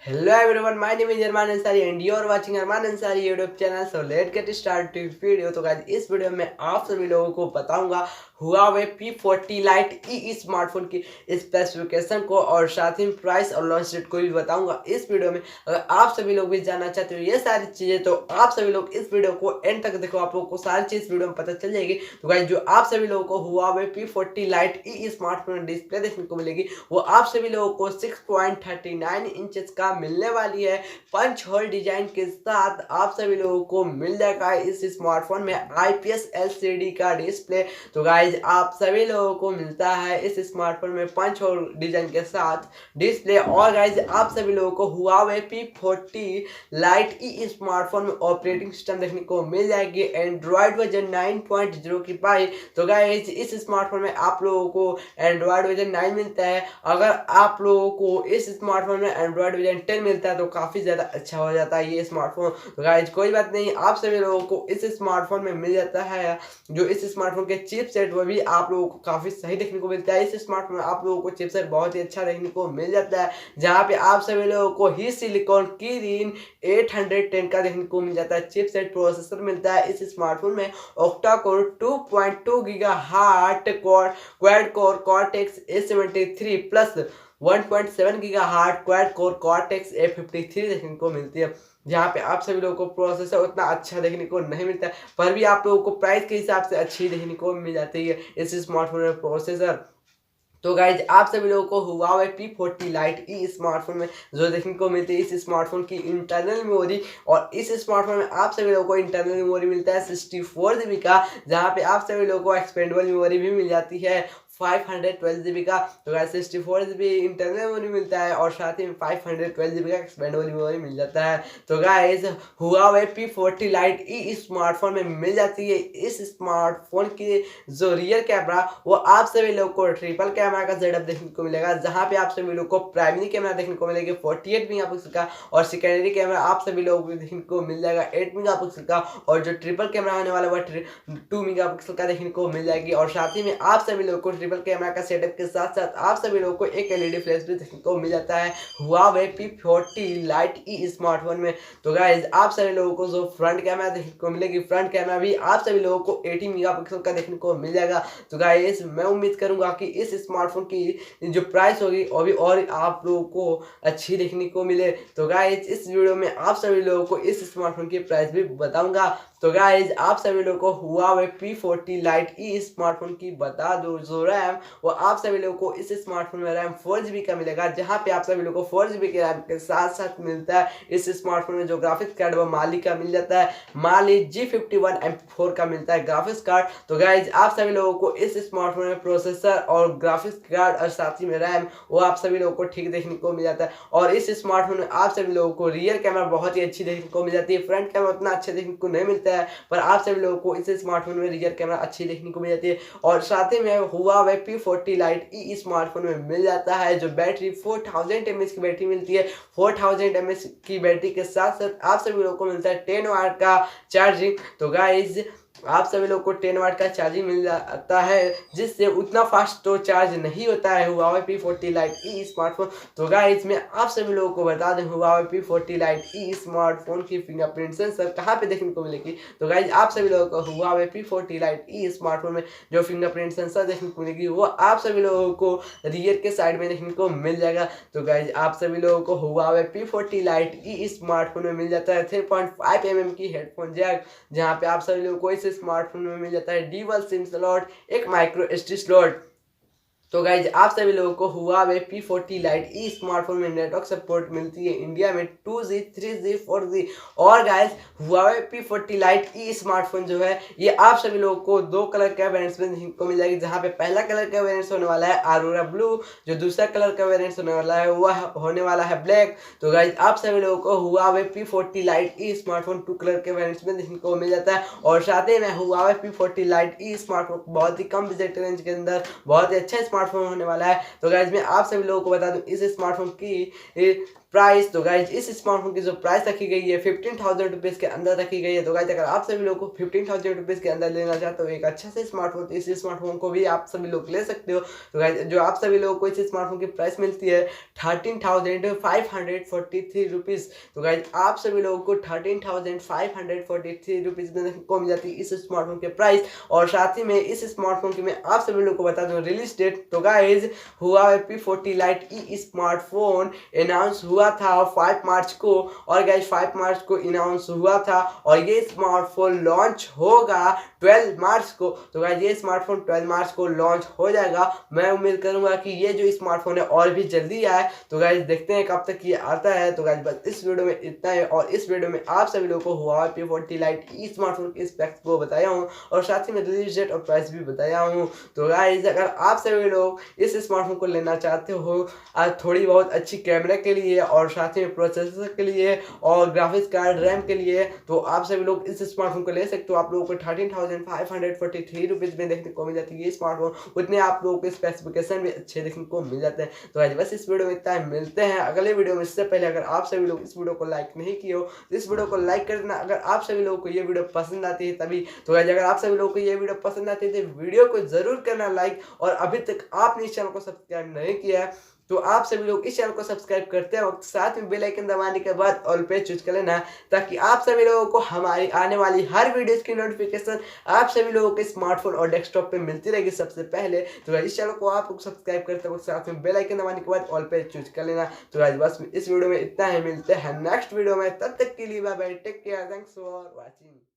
Hello everyone, my name is Arman Ansari and you are watching Arman Ansari YouTube channel. So let's get started with video. तो guys इस video में आप सभी लोगों को बताऊंगा Huawei P40 Lite ई smartphone की स्पेसिफिकेशन को और साथ ही प्राइस और लॉन्च डेट को भी बताऊंगा इस वीडियो में। अगर आप सभी लोग भी जानना चाहते हो ये सारी चीजें तो आप सभी लोग इस वीडियो को एंड तक देखो, आप लोगों को सारी चीज वीडियो में पता चल जाएगी। तो गाइस जो आप सभी लोगों को Huawei P40 Lite ई स्मार्टफोन डिस्प्ले देखने को मिलेगी वो आप सभी लोगों को 6.39 इंचेस का मिलने वाली है। पंच होल डिजाइन के साथ आप सभी लोगों को मिल जाएगा इस स्मार्टफोन में IPS LCD का डिस्प्ले। तो गाइस आप सभी लोगों को मिलता है इस स्मार्टफोन में पंच होल डिजाइन के साथ डिस्प्ले। और गाइस आप सभी लोगों को Huawei P40 Lite ई स्मार्टफोन में ऑपरेटिंग सिस्टम देखने को मिल जाएगी एंड्रॉइड वर्जन 9.0 की पाई। तो गाइस इस स्मार्टफोन में आप लोगों को एंड्रॉइड वर्जन 9 मिलता है। अगर आप लोगों को इस स्मार्टफोन में एंड्रॉइड वर्जन 10 मिलता है तो काफ़ी ज़्यादा अच्छा हो जाता है ये स्मार्टफोन। तो गाइस कोई बात नहीं, आप सभी लोगों को इस स्मार्टफोन में मिल जाता है जो इस स्मार्टफोन के चिपसेट वो भी आप लोगों को काफ़ी सही देखने को मिलता है। इस स्मार्टफोन में आप लोगों को चिपसेट बहुत ही अच्छा देखने को मिल जाता है, जहाँ पे आप सभी लोगों को ही सिलिकॉन Kirin 810 का देखने को मिल जाता है। चिपसेट प्रोसेसर मिलता है इस स्मार्टफोन में octa core 2.2 gigahertz quad core cortex A73 plus 1.7 gigahertz quad core cortex A53 देखने को मिलती है, जहाँ पे आप सभी लोगों को प्रोसेसर उतना अच्छा देखने को नहीं मिलता है, पर भी आप लोगों को प्राइस के हिसाब से अच्छी देखने को मिल जाती है इस स्मार्टफोन में प्रोसेसर। तो गाइज आप सभी लोगों को Huawei P40 Lite ई स्मार्टफोन में जो देखने को मिलती है इस स्मार्टफोन की इंटरनल मेमोरी, और इस स्मार्टफोन में आप सभी लोगों को इंटरनल मेमोरी मिलता है 64 GB का, जहाँ पे आप सभी लोगों को एक्सपेंडेबल मेमोरी भी मिल जाती है 512 GB का। तो गाइस 64 GB इंटरनल मेमोरी मिलता है और साथ ही 512 GB का एक्सपेंडेबल मेमोरी मिल जाता है। तो गाइस Huawei P40 Lite ई स्मार्टफोन में मिल जाती है। इस स्मार्टफोन की जो रियर कैमरा वो आप सभी लोग को ट्रिपल कैमरा का सेटअप देखने को मिलेगा, जहाँ पे आप सभी लोग को प्राइमरी कैमरा देखने को मिलेगा 48 मेगापिक्सल का और सेकेंडरी कैमरा आप सभी लोगों को देखने को मिल जाएगा 8 मेगापिक्सल का, और जो ट्रिपल कैमरा होने वाला वह 2 मेगापिक्सल का देखने को मिल जाएगी। और साथ ही में आप सभी लोग को ट्रिपल कैमरा का सेटअप के साथ साथ आप सभी लोगों को एक LED फ्लैश भी देखने को मिल जाता है Huawei P40 Lite ई स्मार्टफोन में। तो गाइस आप सभी लोगों को जो फ्रंट कैमरा देखने को मिलेगी, फ्रंट कैमरा भी आप सभी लोगों को 80 मेगापिक्सल का देखने को मिल जाएगा। तो गाइस मैं उम्मीद करूंगा कि इस स्मार्टफोन की जो प्राइस होगी वो भी और आप लोगों को अच्छी देखने को मिले। तो गाइस इस वीडियो में आप सभी लोगों को इस स्मार्टफोन की प्राइस भी बताऊंगा। तो गाइज आप सभी लोगों को Huawei P40 Lite ई स्मार्टफोन की बता दो जो रैम वो आप सभी लोगों को इस स्मार्टफोन में रैम 4GB का मिलेगा, जहां पे आप सभी लोगों को 4GB के रैम के साथ साथ मिलता है इस स्मार्टफोन में जो ग्राफिक्स कार्ड वो माली का मिल जाता है, माली G51 M4 का मिलता है ग्राफिक्स कार्ड। तो गाइज आप सभी लोगों को इस स्मार्टफोन में प्रोसेसर और ग्राफिक्स कार्ड और साथ ही में रैम वो आप सभी लोगों को ठीक देखने को मिल जाता है। और इस स्मार्टफोन में आप सभी लोगों को रियर कैमरा बहुत ही अच्छी देखने को मिल जाती है, फ्रंट कैमरा उतना अच्छा देखने को नहीं मिलता है पर आप सभी लोगों को इस स्मार्टफोन में रियर कैमरा अच्छी देखने को मिल जाती है। और साथ ही में Huawei P40 Lite ई स्मार्टफोन में मिल जाता है जो बैटरी 4000 mAh की बैटरी मिलती है। 4000 mAh की बैटरी के साथ साथ आप सभी लोगों को मिलता है 10 वाट का चार्जिंग। तो गाइज आप सभी लोग को 10 वाट का चार्जिंग मिल जाता है, जिससे उतना फास्ट तो चार्ज नहीं होता है Huawei P40 Lite ई स्मार्टफोन। तो गाइस मैं आप सभी लोगों को बता दें Huawei P40 Lite ई स्मार्टफोन की फिंगरप्रिंट सेंसर कहाँ पे देखने को मिलेगी। तो गाइस आप सभी लोगों को Huawei P40 Lite ई स्मार्टफोन में जो फिंगरप्रिंट सेंसर देखने को मिलेगी वो आप सभी लोगों को रियर के साइड में देखने को मिल जाएगा। तो गाइस आप सभी लोगों को Huawei P40 Lite ई स्मार्टफोन में मिल जाता है 3.5 mm की हेडफोन जैक, जहाँ पे आप सभी लोगों को इस स्मार्टफोन में मिल जाता है डुअल सिम स्लॉट, एक माइक्रो SD स्लॉट। तो गाइज आप सभी लोगों को Huawei P40 Lite ई स्मार्टफोन में नेटवर्क सपोर्ट मिलती है इंडिया में 2G 3G 4G। और गाइज Huawei P40 Lite ई स्मार्टफोन जो है ये आप सभी लोगों को दो कलर का वेरिएंट्स में देखने को मिल जाएगी, जहाँ पे पहला कलर का वेरिएंट्स होने वाला है अरोरा ब्लू, जो दूसरा कलर का वेरिएंट्स होने वाला है वह होने वाला है ब्लैक। तो गाइज आप सभी लोगों को Huawei P40 Lite ई स्मार्टफोन 2 कलर के वेरिएंट्स में देखने को मिल जाता है। और साथ ही में Huawei P40 Lite ई स्मार्टफोन बहुत ही कम बजट रेंज के अंदर बहुत ही अच्छा स्मार्टफोन होने वाला है। तो गाइज मैं आप सभी लोगों को बता दूं इस स्मार्टफोन की प्राइस। तो गाइज इस स्मार्टफोन की जो प्राइस रखी गई है 15,000 रुपीज़ के अंदर रखी गई है। तो गाइज अगर आप सभी लोग को 15,000 रुपीज़ के अंदर लेना चाहते हो एक अच्छा से स्मार्टफोन, तो इस स्मार्टफोन को भी आप सभी लोग ले सकते हो। तो गाइज जो आप सभी लोगों को इस स्मार्टफोन की प्राइस मिलती है 13,543 रुपीज़। तो गाइज आप सभी लोगों को 13,543 रुपीज़ में को मिल जाती है इस स्मार्टफोन के प्राइस। और साथ ही में इस स्मार्टफोन की मैं आप सभी लोगों को बता दूं रिलीज डेट। तो गाइज Huawei P40 Lite ई स्मार्टफोन अनाउंस हुआ था 5 मार्च को, और गाइज 5 मार्च को अनाउंस हुआ था और ये स्मार्टफोन लॉन्च होगा 12 मार्च को। तो गाइज ये स्मार्टफोन 12 मार्च को लॉन्च हो जाएगा। मैं उम्मीद करूंगा कि ये जो स्मार्टफोन है और भी जल्दी आए। तो गाइज देखते हैं कब तक ये आता है। तो गाइज बस इस वीडियो में इतना है, और इस वीडियो में आप सभी लोगों को Huawei P40 Lite ई स्मार्टफोन के स्पेक्स को बताया हूँ और साथ ही में रिलीज डेट और प्राइस भी बताया हूँ। तो गाइज अगर आप सभी लोग इस स्मार्टफोन को लेना चाहते हो थोड़ी बहुत अच्छी कैमरा के लिए और साथ ही में प्रोसेसर के लिए और ग्राफिक्स कार्ड रैम के लिए, तो आप सभी लोग इस स्मार्टफोन को ले सकते हो। आप लोगों को 13,543 रुपीज़ में देखने को मिल जाती है ये स्मार्टफोन। उतने आप लोगों के स्पेसिफिकेशन भी अच्छे देखने को मिल जाते हैं। तो गाइस बस इस वीडियो में इतना ही, मिलते हैं अगले वीडियो में। इससे पहले अगर आप सभी लोग इस वीडियो को लाइक नहीं किए हो तो इस वीडियो को लाइक कर देना अगर आप सभी लोगों को ये वीडियो पसंद आती है तभी। तो गाइस अगर आप सभी लोगों को ये वीडियो पसंद आती है तो वीडियो को जरूर करना लाइक, और अभी तक आपने इस चैनल को सब्सक्राइब नहीं किया है तो आप सभी लोग इस चैनल को सब्सक्राइब करते वक्त साथ में बेल आइकन दबाने के बाद ऑल पे चूज कर लेना, ताकि आप सभी लोगों को हमारी आने वाली हर वीडियोस की नोटिफिकेशन आप सभी लोगों के स्मार्टफोन और डेस्कटॉप पे मिलती रहेगी सबसे पहले। तो इस चैनल को आप सब्सक्राइब करते वक्त साथ में बेल आइकन दबाने के बाद ऑल पे चूज कर लेना। तो गाइस बस इस वीडियो में इतना है, मिलते हैं नेक्स्ट वीडियो में, तब तक के लिए bye bye, take care, thanks for watching.